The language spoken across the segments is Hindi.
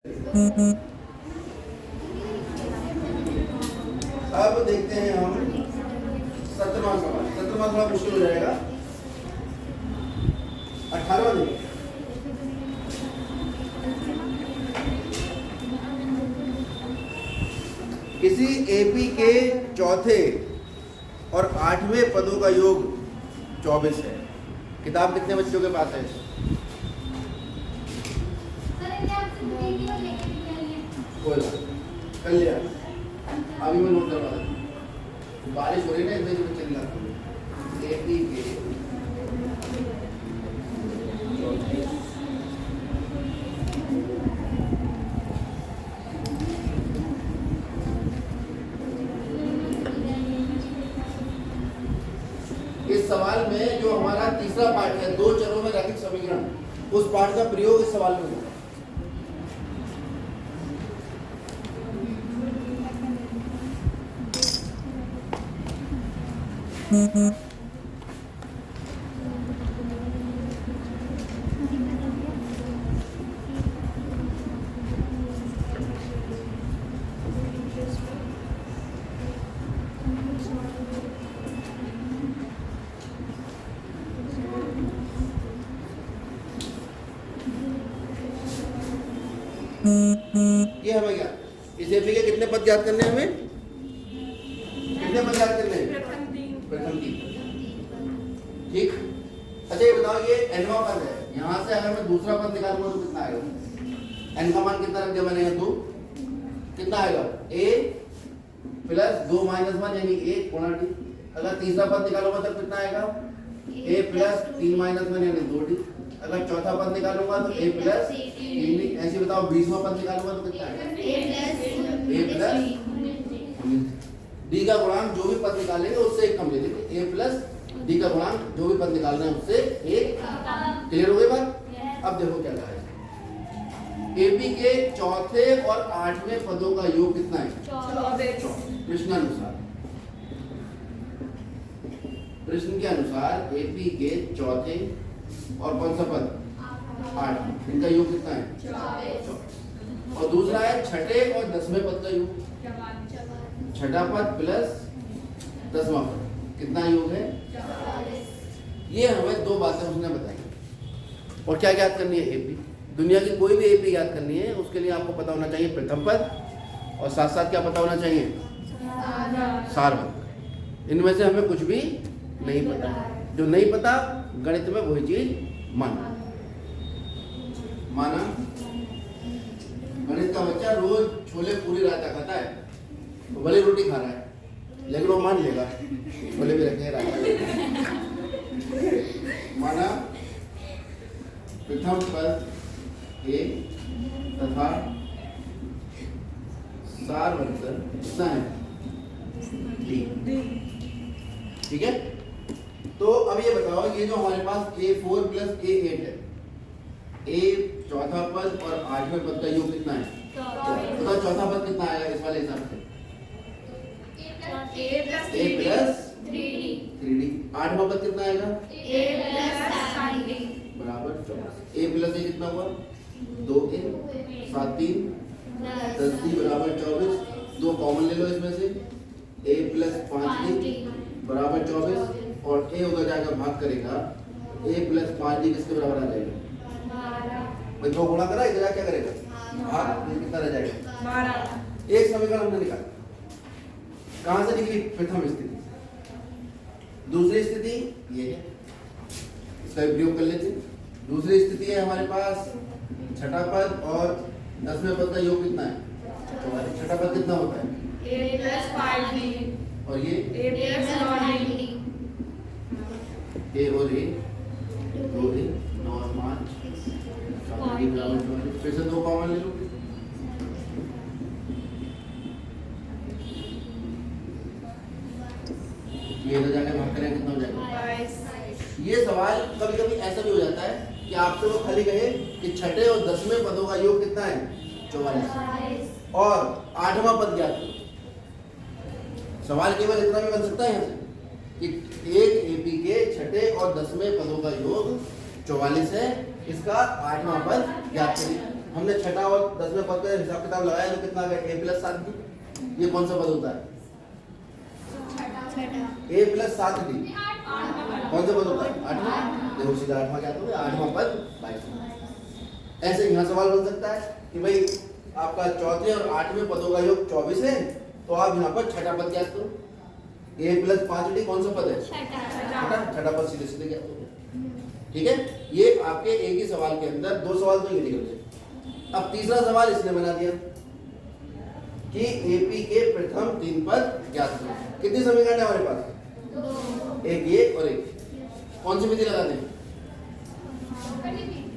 अब देखते हैं हम 17वां सवाल। 17वां थोड़ा मुश्किल हो जाएगा। 18वां देखिए। किसी एपी के चौथे और 8वें पदों का योग 24 है। किताब कितने बच्चों के पास है? कर लिया। अभी मैं नोट करवा देता हूँ। बारिश हो रही है ना, इसलिए चल रहा है। एपी के इस सवाल में जो हमारा तीसरा पार्ट है, दो चरों में रैखिक समीकरण, उस पार्ट का प्रयोग इस सवाल में होगा। ये हमें क्या, इस एपी के कितने पद याद करने हैं हमें? कितने पद याद करने हैं? प्रथम 3। ठीक। अच्छा ये बताओ, ये nवां पद है, यहाँ से अगर मैं दूसरा पद निकालूंगा तो कितना आएगा? n का मान कितना रख दिया मैंने? 2। कितना आएगा? a प्लस 2 माइनस 1 यानी 1 गुणा d। अगर तीसरा पद निकालूंगा तब कितना आएगा? a प्लस 3 माइनस 1 यानी 2d। अगर चौथा पद निकालूंगा तो a प्लस 3d। ऐसे बताओ 20वां पद निकालूंगा तो कितना आएगा? a प्लस d का गुणांक जो भी पद निकालेंगे उससे 1 कम ले लेंगे। a प्लस d का गुणांक जो भी पद निकाल रहे हैं उससे 1। क्लियर हो गई बात? अब देखो क्या कहा है। एपी के चौथे और 8वें पदों का योग कितना है? 24। प्रश्नानुसार, प्रश्न के अनुसार एपी के चौथे और कौन सा पद? 8, इनका योग कितना है? 24। और दूसरा है छठे और 10वें पद का योग। छठा पद प्लस 10वां पद, कितना योग है? 44। ये हमें दो बातें उसने बताई। और क्या याद करनी है? एपी, दुनिया की कोई भी एपी याद करनी है उसके लिए आपको पता होना चाहिए प्रथम पद, और साथ साथ क्या पता होना चाहिए? सारभंग। इनमें से हमें कुछ भी नहीं पता। जो नहीं पता गणित में वही चीज माना। गणित का बच्चा रोज छोले पूरी रायता खाता है, तो भले रोटी खा रहा है लेकिन वो मान लेगा छोले भी रखे रायता। माना प्रथम पद ए तथा सारवंतर कितना है? डी। ठीक है। तो अब ये बताओ, ये जो हमारे पास A4 प्लस A8 है, A चौथा पद और 8वें पद का योग कितना है? तो चौथा पद कितना आएगा इस वाले हिसाब से? A plus 3D। 8वां पद कितना आएगा? A प्लस 7D बराबर 24। A प्लस A कितना हुआ? 2A 7 3 10D बराबर 24। 2 कॉमन ले लो इसमें से। A प्लस 5D बराबर 24। और A उधर जाकर भाग करेगा, A प्लस 5D किसके बराबर आ जाएगा? 12। 2 गुणा करा, इधर क्या करेगा? भाग, कितना रह जाएगा? 12। एक समीकरण हमने निकाला। कहां से निकली? प्रथम स्थिति। दूसरी स्थिति ये है, इसका प्रयोग कर लेते। दूसरी स्थिति है हमारे पास छठा पद और 10वें पद का योग कितना है? 44। छठा पद कितना होता है? A प्लस 5D और ये A प्लस 9D। A और A 2A 9 और 5 7D बराबर 44। फिर से 2 कॉमन ले लो। ये तो जाके भाग करें, कितना हो जाएगा? 22। ये सवाल कभी कभी ऐसा भी हो जाता है कि आपसे वो खाली कहे कि छठे और 10वें पदों का योग कितना है? 44। और 8वां पद ज्ञात करो। सवाल केवल इतना भी बन सकता है यहाँ से कि एक एपी के छठे और 10वें पदों का योग 44 है, इसका 8वां पद ज्ञात करिए। हमने छठा और 10वें पद का हिसाब किताब लगाया तो कितना आ गया a प्लस 7d। ये कौन सा पद होता है? a प्लस 7d कौन सा पद होता है? 8वां। देखो सीधा 8वां क्या होता है? 8वां पद 22वां। ऐसे यहाँ सवाल बन सकता है कि भाई आपका चौथे और 8वें पदों का योग 24 है, तो आप यहाँ पर छठा पद ज्ञात करो। a प्लस 5d कौन सा पद है? छठा पद सीधे सीधे ज्ञात करो। ठीक है, ये आपके एक ही सवाल के अंदर दो सवाल तो ये निकल गए। अब तीसरा सवाल इसने बना दिया कि एपी के प्रथम 3 पद ज्ञात करो। कितनी समीकरण है हमारे पास? एक ये और एक। कौन सी विधि लगाते हैं?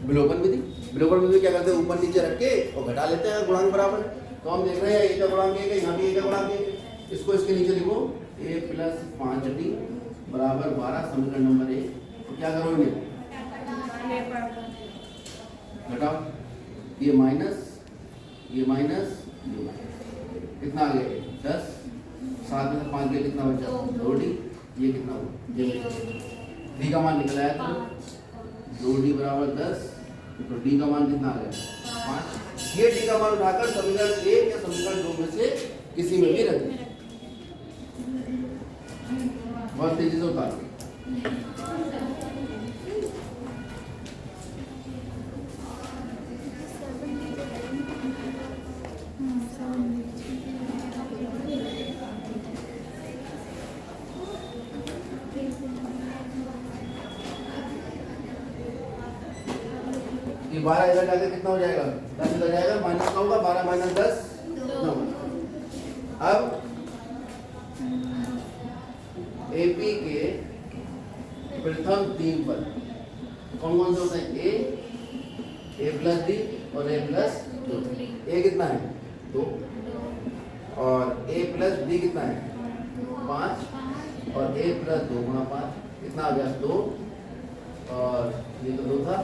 विलोपन विधि। विलोपन विधि क्या करते हैं? ऊपर नीचे रख के और घटा लेते हैं गुणांक बराबर है। तो हम देख रहे हैं a का गुणांक 1 है, यहाँ भी a का गुणांक 1 है। इसको इसके नीचे लिखो a प्लस 5d बराबर 12 समीकरण नंबर 1। तो क्या करोगे? घटाओ, ये माइनस ये माइनस ये माइनस, कितना आ गया? 10। 7 में से 5 गया, कितना बचा? 2d। ये कितना हुआ? ये d का मान निकल आया था 2d बराबर 10। तो d का मान कितना आ गया? 5। ये d का मान उठाकर समीकरण 1 या समीकरण 2 में से किसी में भी रख दें। बहुत तेजी से उतार। ये 12 इधर जाकर कितना हो जाएगा? 10 इधर जाएगा, माइनस का होगा। 12 माइनस 10 9। अब एपी के प्रथम 3 पद कौन कौन से होते हैं? a प्लस d और a प्लस 2। a कितना है? 2। और a प्लस d कितना है? 5। और a प्लस 2 गुणा 5 कितना आ गया? 2। और ये तो 2 था,